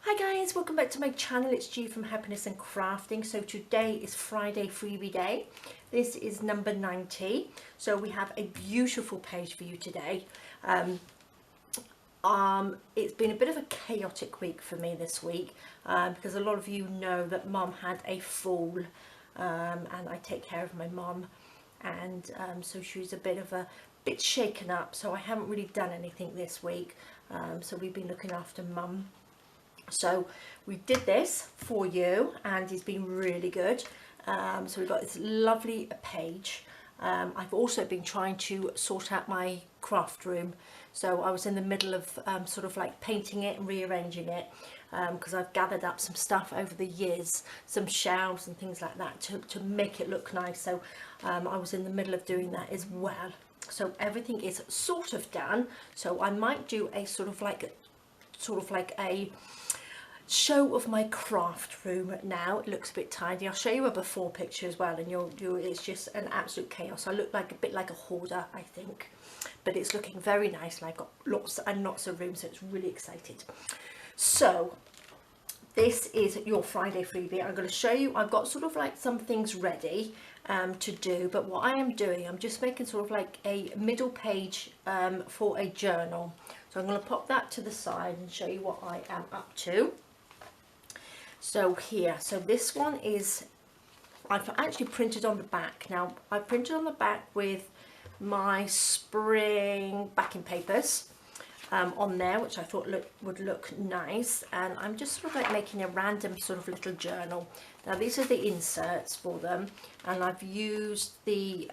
Hi guys, welcome back to my channel. It's G from Happiness and Crafting. So today is Friday Freebie Day. This is number 90. So we have a beautiful page for you today. It's been a bit of a chaotic week for me this week because a lot of you know that Mum had a fall and I take care of my mum, and so she's a bit shaken up, so I haven't really done anything this week. So we've been looking after Mum. So we did this for you and it's been really good. So we've got this lovely page. I've also been trying to sort out my craft room. So I was in the middle of sort of like painting it and rearranging it because I've gathered up some stuff over the years, some shelves and things like that to make it look nice. So I was in the middle of doing that as well. So everything is sort of done. So I might do a sort of like a show of my craft room now. It looks a bit tidy. I'll show you a before picture as well, and it's just an absolute chaos. I look like a bit like a hoarder, I think, but it's looking very nice, and I've got lots and lots of room, so it's really excited. So this is your Friday freebie. I'm going to show you, I've got sort of like some things ready to do, but what I am doing, I'm just making sort of like a middle page for a journal. So I'm going to pop that to the side and show you what I am up to. So here, so this one is, I've actually printed on the back. Now I printed on the back with my spring backing papers on there, which I thought would look nice, and I'm just sort of like making a random sort of little journal. Now these are the inserts for them, and I've used the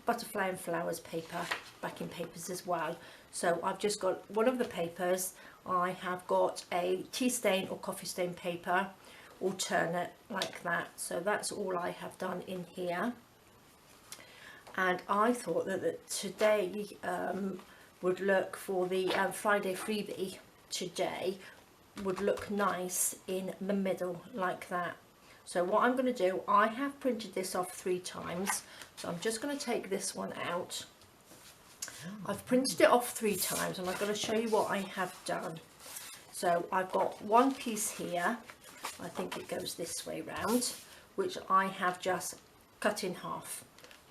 butterfly and flowers paper backing papers as well. So I've just got one of the papers. I have got a tea stain or coffee stain paper alternate like that. So that's all I have done in here, and I thought that today would look for the Friday freebie today would look nice in the middle like that. So what I'm going to do, I have printed this off 3 times, so I'm just going to take this one out. I've printed it off 3 times and I'm going to show you what I have done. So I've got one piece here, I think it goes this way round, which I have just cut in half.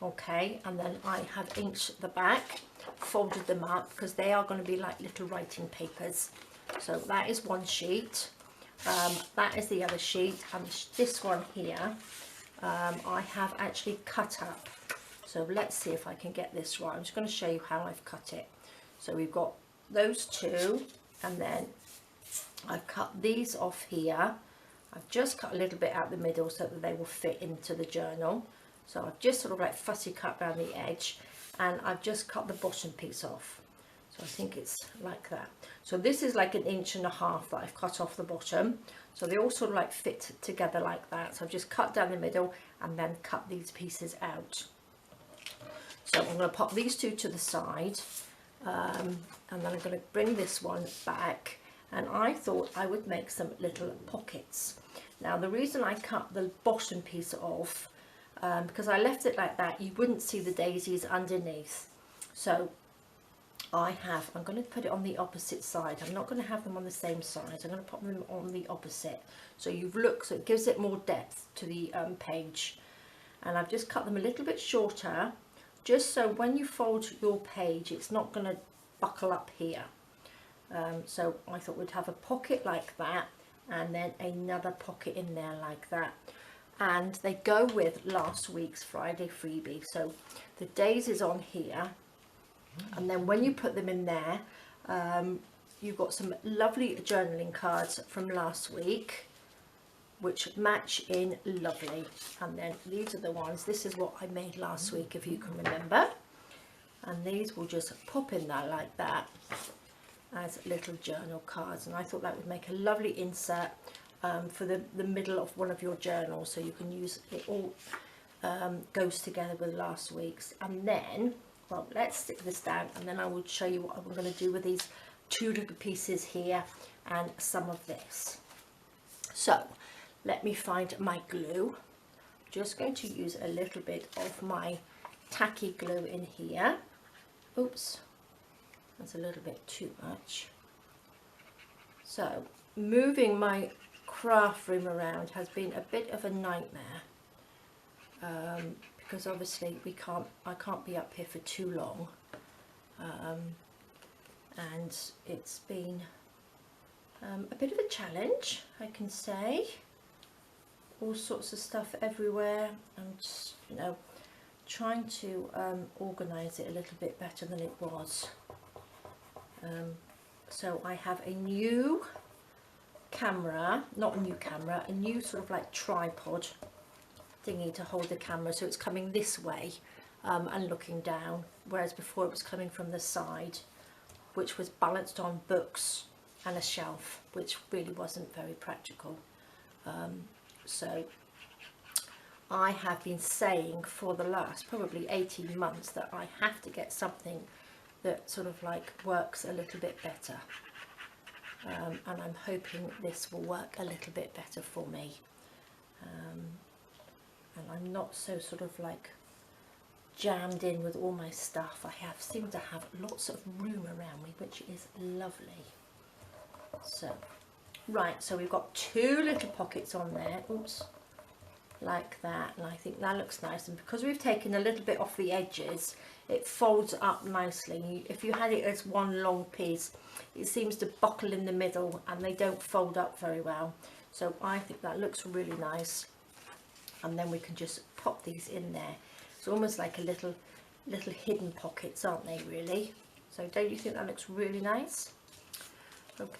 Okay, and then I have inked the back, folded them up because they are going to be like little writing papers. So that is one sheet, that is the other sheet, and this one here I have actually cut up. So let's see if I can get this right. I'm just going to show you how I've cut it. So we've got those 2, and then I've cut these off here. I've just cut a little bit out the middle so that they will fit into the journal. So I've just sort of like fussy cut around the edge, and I've just cut the bottom piece off. So I think it's like that. So this is like 1.5 inches that I've cut off the bottom. So they all sort of like fit together like that. So I've just cut down the middle and then cut these pieces out. So I'm going to pop these 2 to the side, and then I'm going to bring this one back, and I thought I would make some little pockets. Now the reason I cut the bottom piece off, because I left it like that, you wouldn't see the daisies underneath. So I'm going to put it on the opposite side. I'm not going to have them on the same side. I'm going to pop them on the opposite. So so it gives it more depth to the page. And I've just cut them a little bit shorter, just so when you fold your page, it's not going to buckle up here. So I thought we'd have a pocket like that, and then another pocket in there like that. And they go with last week's Friday freebie. So the daisies on here, and then when you put them in there, you've got some lovely journaling cards from last week which match in lovely. And then these are the ones, this is what I made last week, if you can remember, and these will just pop in there like that as little journal cards. And I thought that would make a lovely insert for the middle of one of your journals, so you can use it. All goes together with last week's. And then, well, let's stick this down, and then I will show you what I'm going to do with these 2 little pieces here and some of this. So let me find my glue. I'm just going to use a little bit of my tacky glue in here. Oops, that's a little bit too much. So moving my craft room around has been a bit of a nightmare, because obviously I can't be up here for too long, and it's been a bit of a challenge, I can say. All sorts of stuff everywhere. I'm just, you know, trying to organise it a little bit better than it was. So I have a new camera, not a new camera, a new sort of like tripod thingy to hold the camera, so it's coming this way and looking down, whereas before it was coming from the side, which was balanced on books and a shelf, which really wasn't very practical. So I have been saying for the last probably 18 months that I have to get something that sort of like works a little bit better, and I'm hoping this will work a little bit better for me, and I'm not so sort of like jammed in with all my stuff. I seem to have lots of room around me, which is lovely. So right, so we've got two little pockets on there, oops, like that, and I think that looks nice. And because we've taken a little bit off the edges, it folds up nicely. If you had it as one long piece, it seems to buckle in the middle and they don't fold up very well. So I think that looks really nice. And then we can just pop these in there. It's almost like a little hidden pockets, aren't they, really? So don't you think that looks really nice? Okay.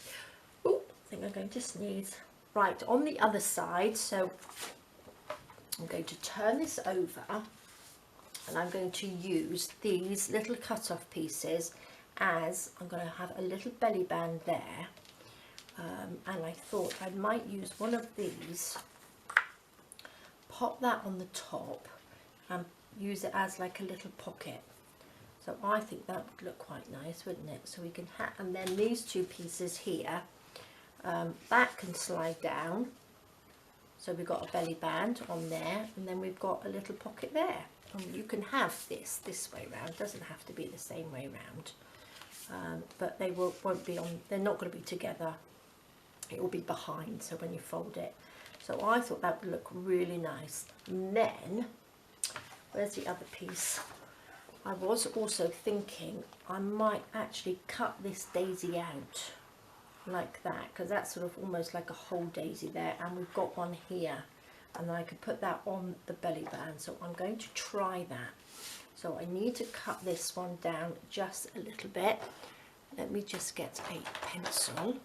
Ooh, I think I'm going to sneeze. Right, on the other side, so I'm going to turn this over and I'm going to use these little cut-off pieces as I'm going to have a little belly band there, and I thought I might use one of these, pop that on the top and use it as like a little pocket. So I think that would look quite nice, wouldn't it? So we can have, and then these two pieces here, that can slide down. So we've got a belly band on there, and then we've got a little pocket there. And you can have this way round. It doesn't have to be the same way round, but they won't be on. They're not going to be together. It will be behind. So when you fold it, so I thought that would look really nice. And then where's the other piece? I was also thinking I might actually cut this daisy out like that, because that's sort of almost like a whole daisy there, and we've got one here, and I could put that on the belly band. So I'm going to try that. So I need to cut this one down just a little bit. Let me just get a pencil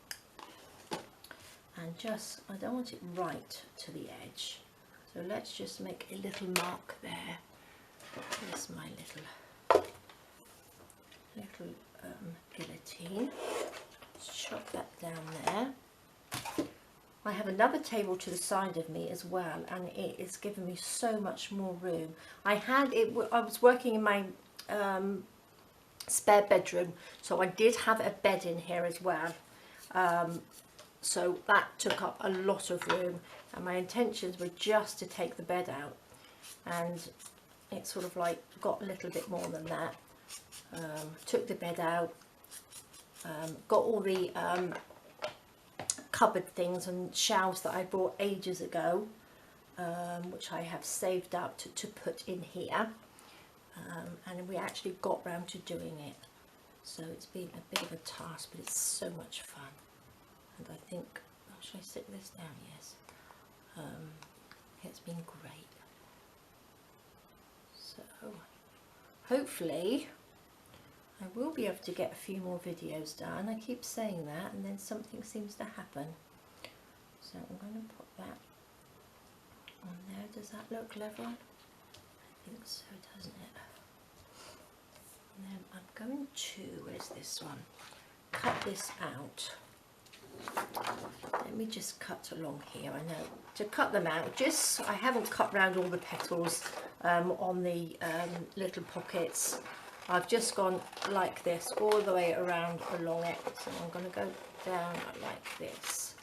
and just, I don't want it right to the edge, so let's just make a little mark there. There's my little guillotine. Chop that down there. I have another table to the side of me as well, and it is giving me so much more room. I was working in my spare bedroom, so I did have a bed in here as well, so that took up a lot of room, and my intentions were just to take the bed out, and it sort of like got a little bit more than that. Took the bed out, got all the cupboard things and shelves that I bought ages ago, which I have saved up to put in here, and we actually got round to doing it. So it's been a bit of a task, but it's so much fun. And I think, oh, should I sit this down? Yes. It's been great. So hopefully I will be able to get a few more videos done. I keep saying that, and then something seems to happen. So I'm going to put that on there. Does that look level? I think so, doesn't it? And then I'm going to, where's this one? Cut this out. Let me just cut along here. I know to cut them out, just I haven't cut round all the petals on the little pockets. I've just gone like this all the way around along it. So I'm going to go down like this,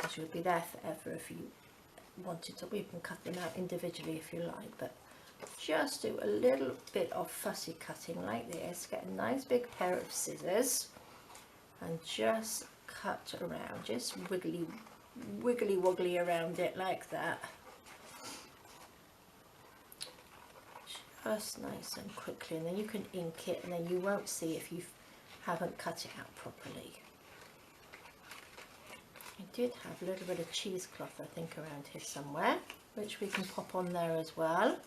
which would be there forever if you wanted to. We can cut them out individually if you like, but just do a little bit of fussy cutting like this. Get a nice big pair of scissors and just cut around, just wiggly woggly around it like that. Just nice and quickly, and then you can ink it, and then you won't see if you haven't cut it out properly. I did have a little bit of cheesecloth, I think, around here somewhere, which we can pop on there as well.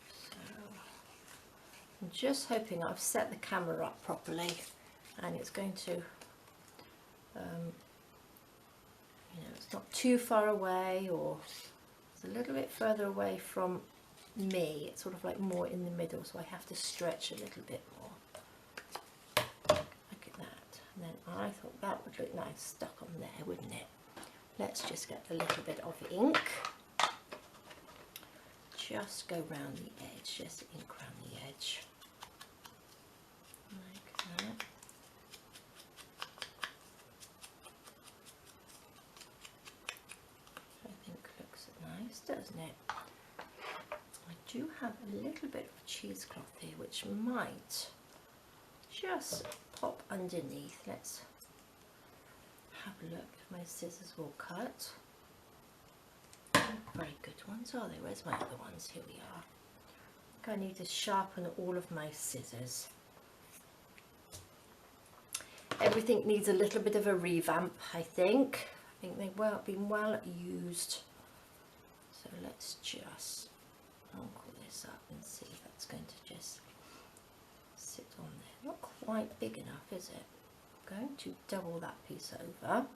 So I'm just hoping I've set the camera up properly, and it's going to, you know, it's not too far away, or it's a little bit further away from me. It's sort of like more in the middle, so I have to stretch a little bit more. Look at that. And then I thought that would look nice stuck on there, wouldn't it? Let's just get a little bit of ink. Just go round the edge, just ink round the edge. Like that. Nice, doesn't it? I do have a little bit of cheesecloth here, which might just pop underneath. Let's have a look if my scissors will cut. Very good ones, are they? Where's my other ones? Here we are. I think I need to sharpen all of my scissors. Everything needs a little bit of a revamp, I think. I think they've been well used. So let's just uncle this up and see if that's going to just sit on there. Not quite big enough, is it? I'm going to double that piece over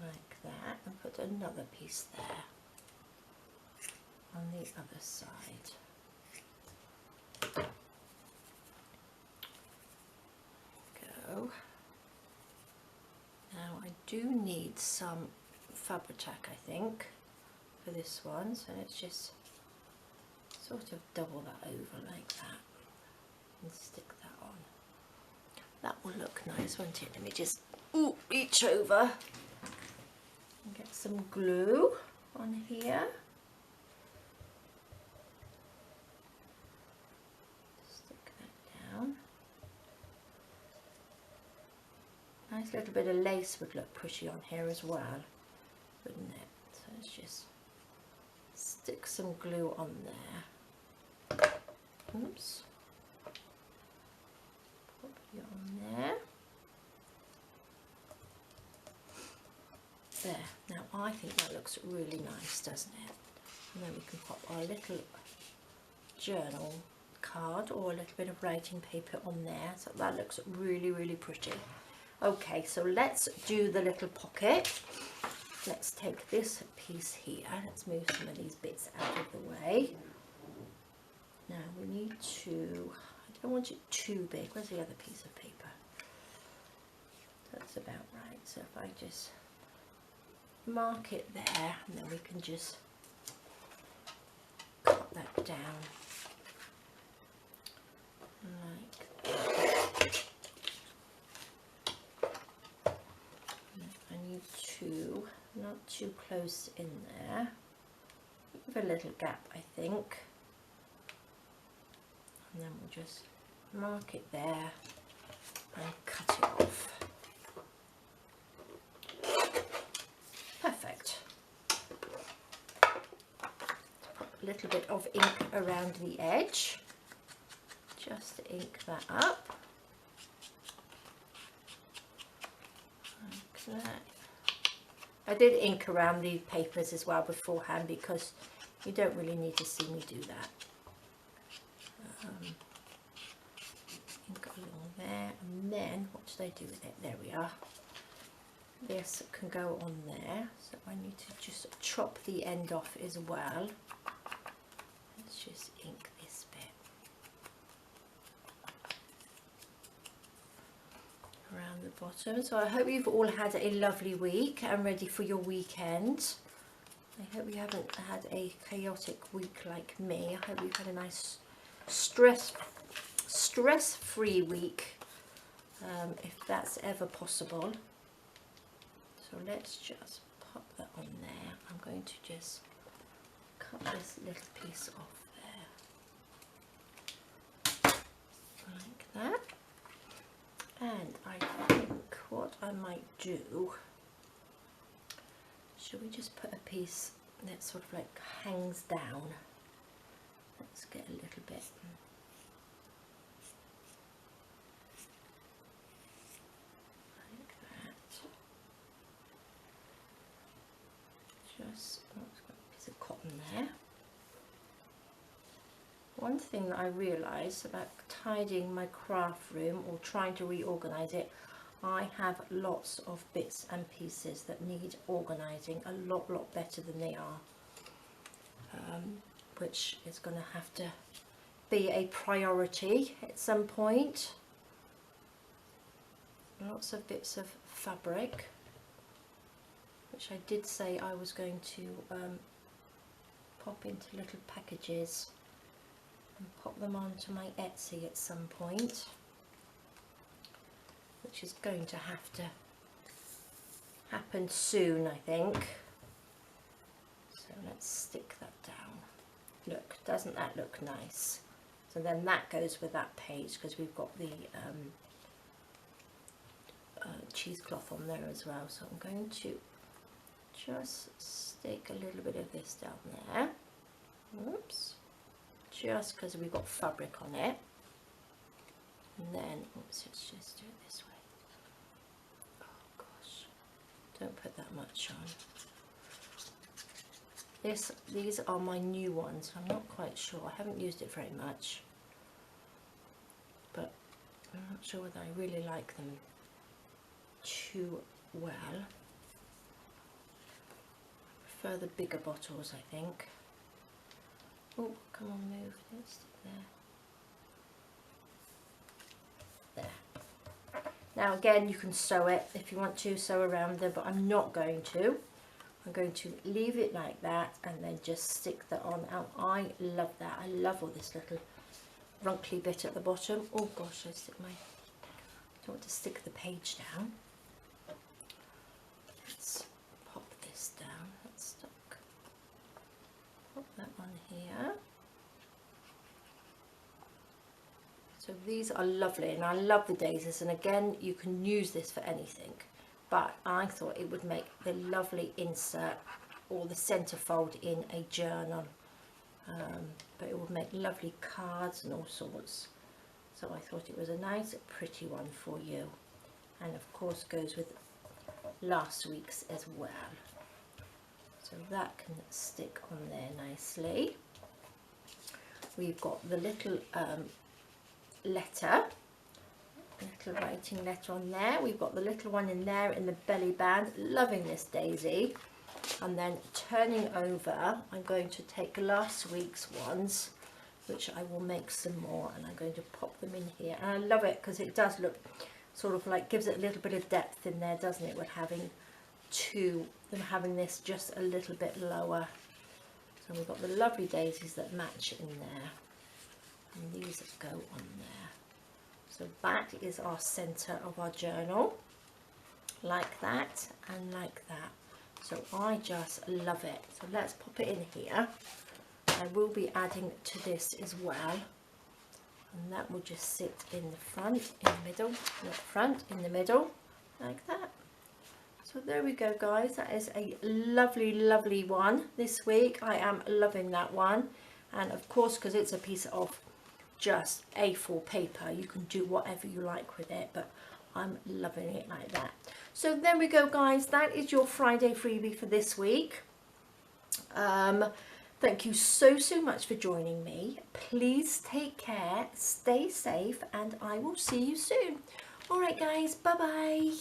like that and put another piece there on the other side. Go. Now I do need some Fabri-Tac, I think, for this one, so let's just sort of double that over like that and stick that on. That will look nice, won't it? Let me just reach over and get some glue on here. Stick that down. Nice little bit of lace would look pretty on here as well, wouldn't it? So let's just stick some glue on there. Oops. Pop it on there. There. Now I think that looks really nice, doesn't it? And then we can pop our little journal card or a little bit of writing paper on there. So that looks really, really pretty. Okay, so let's do the little pocket. Let's take this piece here. Let's move some of these bits out of the way. Now we need to, I don't want it too big. Where's the other piece of paper? That's about right. So if I just mark it there, and then we can just cut that down like that. I need to, not too close in there, leave a little gap, I think, and then we'll just mark it there and cut it off. Perfect. Put a little bit of ink around the edge, just to ink that up. Like that. I did ink around the papers as well beforehand because you don't really need to see me do that. Ink along there, and then what did I do with it? There we are. This can go on there, so I need to just chop the end off as well. Let's just ink this bit around the bottom. So I hope you've all had a lovely week and ready for your weekend. I hope you haven't had a chaotic week like me. I hope you've had a nice stress-free week, if that's ever possible. So let's just pop that on there. I'm going to just cut this little piece off there, like that. And I think what I might do, should we just put a piece that sort of like hangs down? Let's get a little bit. Like that. Just, oh, it's got a piece of cotton there. One thing that I realised about tidying my craft room or trying to reorganise it, I have lots of bits and pieces that need organising a lot better than they are, which is going to have to be a priority at some point. Lots of bits of fabric, which I did say I was going to pop into little packages and pop them onto my Etsy at some point, which is going to have to happen soon, I think. So let's stick that down. Look, doesn't that look nice? So then that goes with that page, because we've got the cheesecloth on there as well. So I'm going to just stick a little bit of this down there. Oops. Just because we've got fabric on it. And then, oops, let's just do it this way. Oh gosh, don't put that much on. These are my new ones. I'm not quite sure. I haven't used it very much, but I'm not sure whether I really like them too well. I prefer the bigger bottles, I think. Oh, come on, move. Let's stick there. There. Now again, you can sew it if you want to, sew around them, but I'm not going to. I'm going to leave it like that and then just stick that on. Oh, I love that. I love all this little wrinkly bit at the bottom. Oh gosh, I don't want to stick the page down. Let's pop this down. Let's stuck. Pop that on here. So these are lovely, and I love the daisies, and again you can use this for anything, but I thought it would make the lovely insert or the centerfold in a journal, but it would make lovely cards and all sorts. So I thought it was a nice pretty one for you, and of course goes with last week's as well. So that can stick on there nicely. We've got the little letter, little writing letter on there. We've got the little one in there in the belly band. Loving this daisy. And then turning over, I'm going to take last week's ones, which I will make some more, and I'm going to pop them in here. And I love it because it does look sort of like, gives it a little bit of depth in there, doesn't it, with having two, them having this just a little bit lower. So we've got the lovely daisies that match in there, and these go on there. So that is our center of our journal, like that and like that. So I just love it. So let's pop it in here. I will be adding to this as well, and that will just sit in the front, in the middle, not front, in the middle, like that. So there we go, guys. That is a lovely one this week. I am loving that one, and of course, because it's a piece of just A4 paper, you can do whatever you like with it, but I'm loving it like that. So there we go, guys. That is your Friday freebie for this week. Thank you so much for joining me. Please take care, stay safe, and I will see you soon. All right, guys, bye bye.